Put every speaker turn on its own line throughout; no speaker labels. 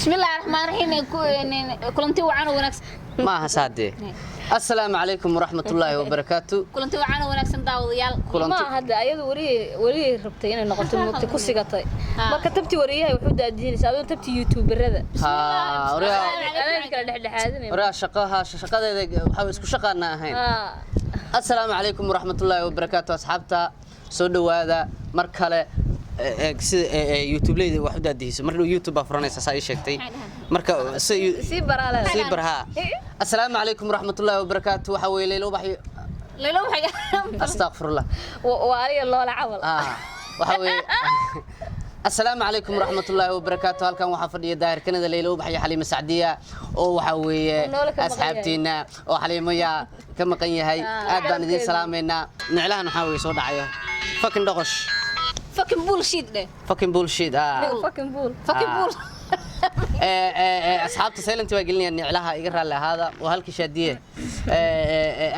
بسم الله الرحمن الرحيم كلنتي وعنا ونكس
ما هسادي السلام عليكم ورحمة الله وبركاته
كلنتي وعنا ونكس داوديال
ما هذا أيضا وري ربطي أنا نقطة مكتي كوسي قطعي ما كتبتي وريها وحود أديني سأبدأ كتبتي يوتيوب هذا
ها وريها شقاها حاول اسكو شقانا هين السلام عليكم ورحمة الله وبركاته أصحابتا سودو هذا مركلة يوتيوب ليدي واحد أديس مرة يوتيوب أفرانيس أساي شكتي مركا سيبرها السلام عليكم ورحمة الله وبركاته وحوي ليلو بحي أستغفر الله
وعلي الله العول
وحوي السلام عليكم ورحمة الله وبركاته هل كان وحفر داير كندا ليلو بحي حليمة سعدية أو وحوي أصحابتنا أو حليمة يا كم قنية هاي أدان دين سلامنا نعلها نحاول صوت عيا فكن دغش
فكن بولشيت ده
فكن بولشيت
فكن بول
أصحابتي سيلنتي وقلني أن نعلها يقرأ لهذا وهالك شادية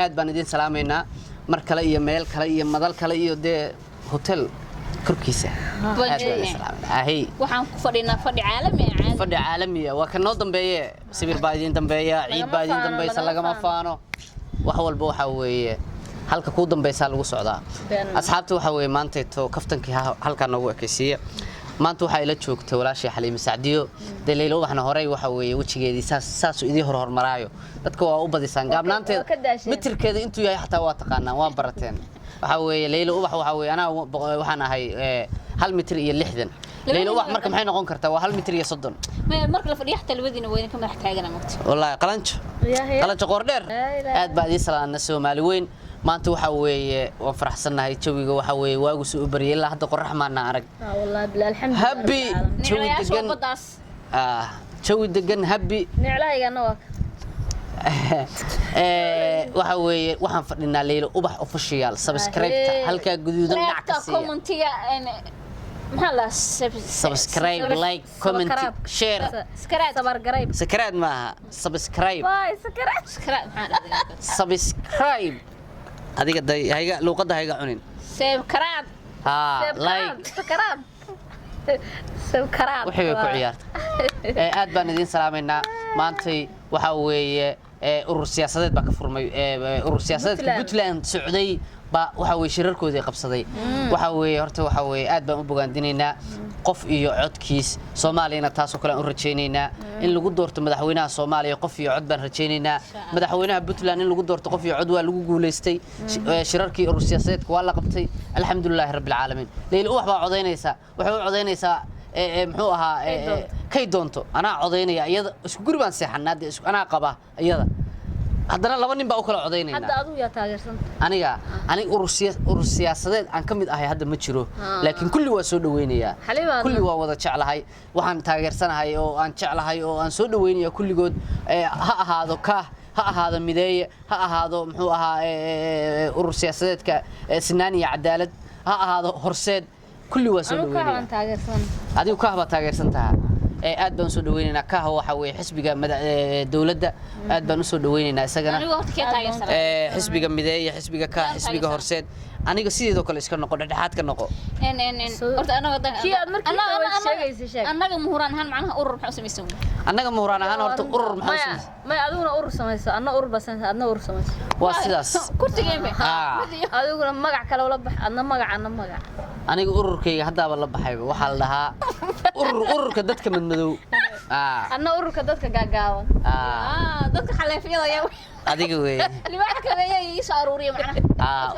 أدان دين سلامنا مركلية ميل كلية مدل كلية ده هوتيل كركيسة هي
وحن فدي عالمي
فدي عالمية وكان نودم بيه سبير بايدين دنبيه عيد بايدين دنبيه سلقة ما فانو وحول بوحة ويا halka ku dambaysa lagu socdaa asxaabtu waxa weey maanta to kaftankii halka nagu ekaysiya maanta waxa ila joogtay walaashii Xaliima Sacdiyo daleelo waxna horay waxa weey wajigeedii saas idii hormaraayo dadka waa u badisaan gaabnaanteeda mitirkeeda intuu yahay xataa waa taqaanaan waa barateen waxa weey leelo waxa weey ana waxaan ahay 1 mitir iyo 60 leelo wax marka maxay noqon kartaa waa 1 mitir iyo 30
marka la fadhiyo xataa labadiina weyn ka madax taagana magta
wallahi qalanjo qoordheer aad baa idii salaana Soomaali weyn maanta waxa weeye waan faraxsanahay jawiga waxa weeye waagu soo bariyay ilaa hadda qorax maana arag
wallahi bilaa alxamdulillah
habi jawi degan jawi degan habi
niclahaygana waa
waxa weeye waxaan fadhinaa leelo ubax official subscribe halka guduudan dhac ka siiya
commentiga محلا
سبسكرايب لايك كومنت شير سكرايب معها سبسكرايب سبسكرايب هذيك هيك لو قد هيك عنين
سبسكرايب
لايك
سبسكرايب
وحي ku ciyaarta aad baan idin salaameynaa maantay waxa weeye urur siyaasadeed baa ka furmay urur siyaasadeedka Puntland Socday waxa weey shirarkoodii qabsaday waxa weey horta waxa weey aad baan u bogaandinaynaa qof iyo codkiis Soomaaliyeena taas oo kale aan rajaynaynaa in lagu doorto madaxweynaha Soomaaliya qof iyo cod baan rajaynaynaa madaxweynaha Puntland in lagu doorto qof iyo cod waa lagu guuleystay shirarkii urur siyaasadeedka waa la qabtay alxamdulillah rabbil caalamiin leeyl wax baa codeynaysa waxa uu codeynaysaa muxuu ahaa kay doonto ana codeynaya iyada isku guri baan seexanaad ana qaba iyada haddana laba nin baa u kala codeynayna
hadda adu yaa taageersan
aniga urur siyaasadeed aan kamid ahay hadda ma jiro laakiin kulli waa soo dhaweynaya kulli waa wada jeclahay waxaan taageersanahay oo aan jeclahay oo aan soo dhaweynaya kulligood ha ahaado ka ha ahaado mideeye ha ahaado muxuu ahaa urur siyaasadeedka sinaan iyo cadaalad ha ahaado horseed kulli waa soo dhaweynaya adigu ka haba taageersantaha aad baan soo dhaweynaynaa ka waxa weey xisbiga dawladda aad baan u soo dhaweynaynaa isagana xisbiga mideeye xisbiga ka xisbiga horseed aniga sideedoo kale iska noqo dhexaad ka noqo
horta anaga muhuraan ahaan macnaha urur maxaa sameeysan
anaga muhuraan ahaan horta urur maxaa
ma aduguna urur sameeyso anna urur basan adna urur sameeyso
waa sidaas
kurtigeembe
aduguna magac kale wala bax adna magac
aniga ururkayga hadaba la baxay waxa la dhahaa ururka dadka madmadow
anna ururka dadka gaagaawan
dadka xaleefyada ayaa
adiga weey
libax kale ay soo aruuriyo macnaha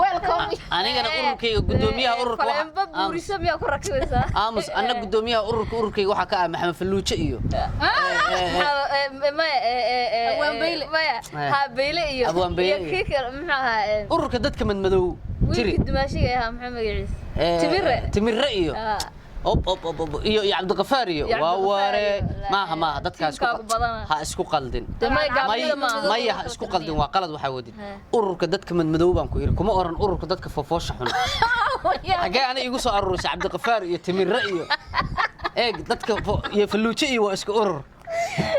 welcome
anigana ururkayga gudoomiyaha ururka
waxa buuriso miyaa ku rakibeysa
aamus anna gudoomiyaha ururkayga waxa ka ah Maxamed Faluuje iyo
habeyle iyo
ururka dadka madmadow
tiri dumaashiga ah Maxamed Magaciis
timirre iyo iyo Cabdi Qafaar iyo waa waare maaha dadkaas ha isku qaldin maya ha isku qaldin waa qalad waxa wadin ururka dadka madmadow baan ku iri kuma oran ururka dadka fofoosha xun xagee ana igu soo aruurisay Cabdi Qafaar iyo timirre iyo dadka iyo Faluuje iyo waa isku urur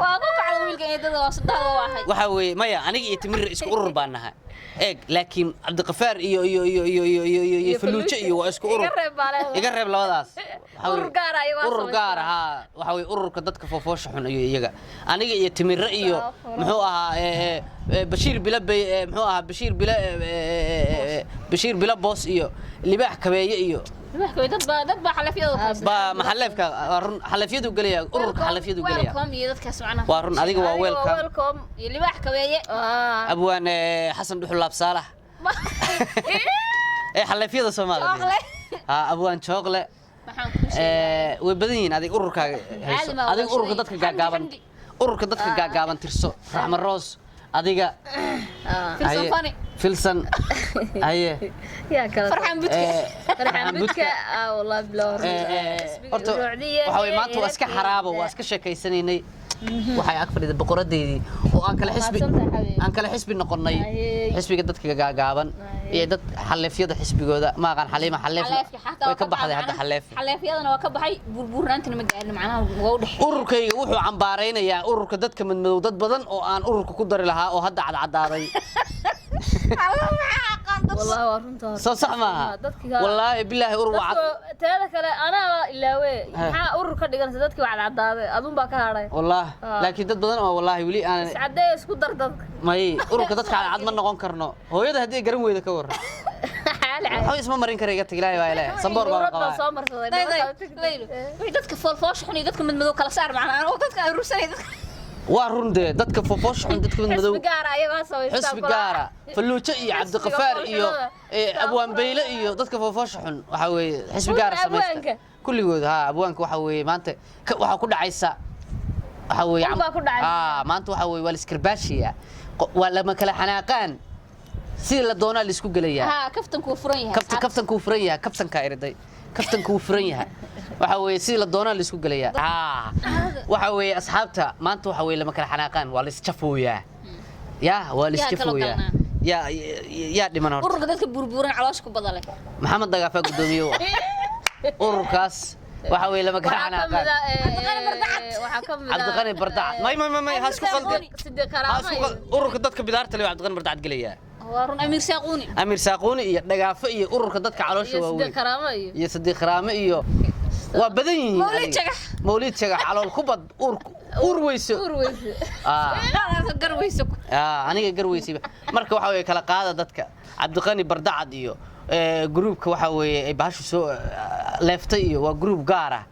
waa ku kacdo wiilka eedada waa saddex waaxay
waxa weeye maya aniga iyo timir isku urur baan nahay eeg laakiin cabdiqafaar iyo faluujo iyo waa isku urur iga reeb labadaas urur gaar ah waxa weeye ururka dadka foofoosha xun iyo iyaga aniga iyo timir iyo muxuu ahaa bashiir bila muxuu ahaa bashiir bila boos iyo libaax kabeeye iyo
dad baa xalafyada
ba maxalleefka run xalafyadu galaya ururka xalafyadu galaya waa run adiga waa welcome
iyo libaax kabeeye
abwaan xasan dhuxul laabsaalax xalafyada Soomaaliya abwaan joogle way badan yihiin adiga ururkaaga hayso adiga ururka dadka gaagaaban tirso raxma roos adiga filsan aye
farxan
budka wallahi bilaa
horta waxa way maanta waa iska xaraabo waa iska sheekaysanaynay waxay ag fadhida boqoradeedii oo aan kala xisbi noqonnay xisbiga dadka gaagaaban iyo dad xaleefyada xisbigooda ma aqaan xaliima xaleef way ka baxday hadda
xaleefyadana waa ka baxay burburnaantana ma gaarin macnaha waa u dhaxay
ururkayga wuxuu cambaaraynayaa ururka dadka madmadow dad badan oo aan ururka ku dari lahaa oo hadda cadcadaaday
والله ورنتها
صح معها والله بالله أروع
تهذا كلا أنا إلاوي ها أورو كده جالس دتك وعلى عداد أظن بقى هذا
والله لكن دت بدن والله ولي أنا
عداد اسكت دردك
ما هي أورو كده على عد من نقون كرنا هو يده هدي قرن ويده كور هو اسمه مرين كريجة تقلاه ولا صبر
بقى صامر
صدق دتك فوش حني دتك من مدو كلا سعر معنا أنا دتك روسي
وارونده dadka foofosh xun dadka madow
xisbi
gaara faluujo iyo cabdiqafaar iyo abwaan beyle iyo dadka foofosh xun waxa weeye xisbi gaar sameeyay kulligood abwaanka waxa weeye maanta waxa ku dhacaysa waxa weeye maanta waxa weeye wal iskirbaashiya wala ma kala xanaaqaan si la doonaa la isku galayaa kaftanku furan yahay kaftanka iriday kaftanku furan yahay waxa weeye si la doonaa la isku galayaa waxa weeye asxaabta maanta waxa weeye lama kala xanaaqaan waa la isjafooyaa waa la isjafooyaa yaa dhiman horta
ururka dadka burburan caloosh ku badale
maxamed dagaafa gudoomiye ururkaas waxa weeye lama kala xanaaqaan cabdiqani bardacad may hasku qaldin ururka dadka bidaarta leh cabdiqani bardacad galayaa
وارون
أمير ساقوني يا دقافة يا أورك دتك على شو يا صديق كرامة يا وبدين مولد شجع على الخبط أورويسو أنا جرويسي مركب وحوي كلا قاعدة دتك عبد الغني بردعد يو جروب كوحوي بهاش سو لفتي وجروب جارة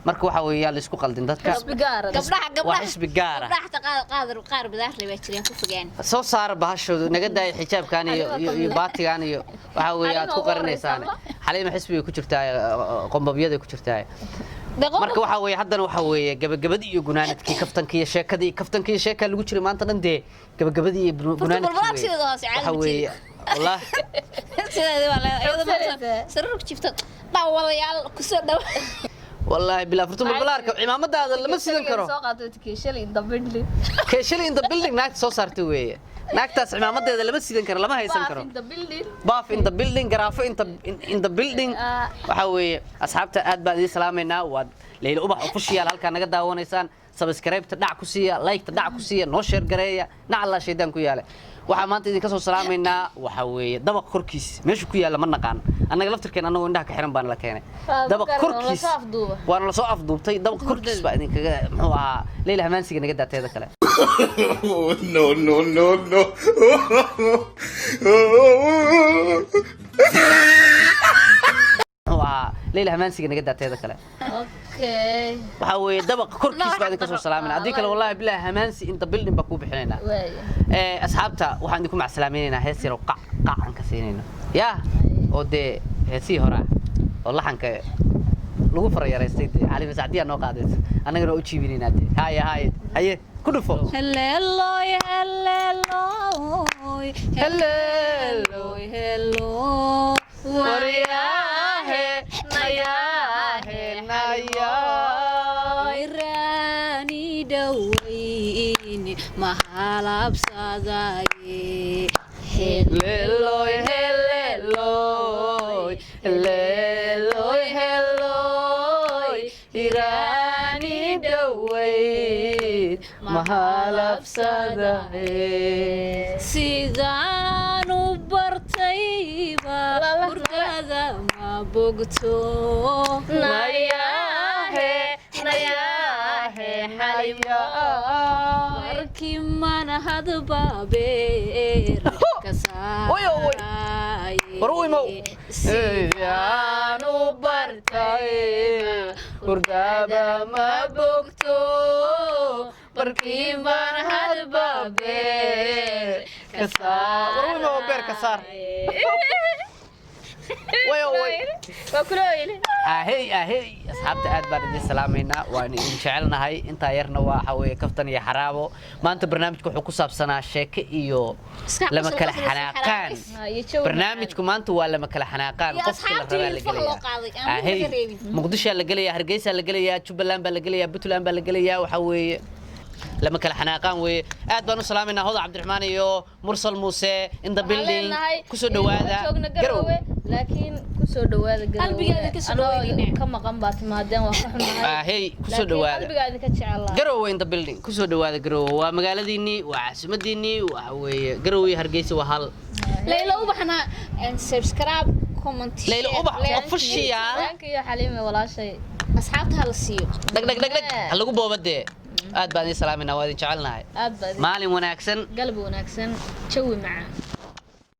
marka waxa weeye la isku qaldin dadka xisbi gaara
qaar bidaar leh jireen ku fogaan
soo saar bahashooda naga daay xijaabkan iyo baatigan iyo waxa weeye aad ku qarinaysaan xaliima xisbiga ku jirtaa qombabyada ku jirtaa marka waxa weeye haddana waxa weeye gabagabadii iyo gunaanadkii kaftankii sheeka lagu jiray maanta dhan dee gabagabadii iyo gunaanadkii waxa weeye والله
سرك شفت داولاyaal ku soo dhaw
والله بلا فرتم البلارك عمامة هذا لما سيدن كرو
كيشلي إن دبلدي
كيشلي إن دبلدي ناك سو صارتي ويا ناك تاس عمامة هذا لما سيدن كرو لما هيسن كرو باف إن دبلدي جرافة إن دبلدي وحوي أصحابته أد بعد سلامنا واد ليل أبح وفشيا هالك أنا قد هون إنسان سبسكرايب تدع كوسية لايك تدع كوسية نشر قرية نعلى شيدان كوياله waxa maanta idin ka soo salaameynaa waxa weeye dabaq korkiis meesha ku yaala ma naqaan anaga laftirkeen anagoo indhaha ka xiran baan la keenay dabaq korkiis waan la soo afduubtay dabaq korkiis baa idin kaga muxuu ahaa leela hamaansiga naga daateeda kale no ليلى همانسي نجد هذا كلام.
أوكي.
وحوي دبق كركيس بعد كسر سلامنا. أديك والله بالله همانسي أنت بلدن بكوب حنينا. أصحابته وعندكم مع السلامين هنا هسير وقع عن كثيرين. يا ودي هسي هرا والله عنك لو فرا يا رئيس علي مساعدي أنا قاعد أنا قرأ أشي بيني نادي. هاي كل فوق.
هللوي ورياه نياه راني دويني محلب صداي هللوي راني دويني
mahalabsadae
sidaan u bartayba hurdada ma bogto
nayaahe
markii mana hadba beer ka saaray
sidaan u bartay hurdada ma bogto barkii baan hadba beer ka saar
waa kula oyli
ahey asxaabta aad baan idin salaamaynaa waan idin jecelnahay intaa yarna waxa weeye kaftan iyo xaraabo maanta barnaamijku wuxuu ku saabsanaa sheeke iyo lama kala xanaaqaan barnaamijku maanta waa lama kala xanaaqaan qofkii la rabaa la gelayaa ahey muqdisho la gelayaa hargeysa la gelayaa jubbaland baa la gelayaa puntland baa la gelayaa waxa weeye lama kala xanaaqaan weeye aad baan u salaamaynaa Hoda Cabdiraxmaan iyo Mursal Muuse in the building ku soo dhawaada garow
laakiin ku soo dhawaada garow
qalbigaada ka soo dhawaadina
ka maqan baad timaadeen waa ka xunahay
ahey ku soo dhawaada
qalbigaada ka jecel
garow in the building ku soo dhawaada garow waa magaaladiinii waa caasimaddiinii waa weeye garow iyo Hargeysa waa hal
Layla ubaxna and subscribe comment
Layla ubax official
iyo Xaliime walaashay
asxaabta la siiyo
dag lagu boobade aad baan idin salaaminaa waa idin jecelnahay
aad baad
maalin wanaagsan
qalbi wanaagsan jawi macaan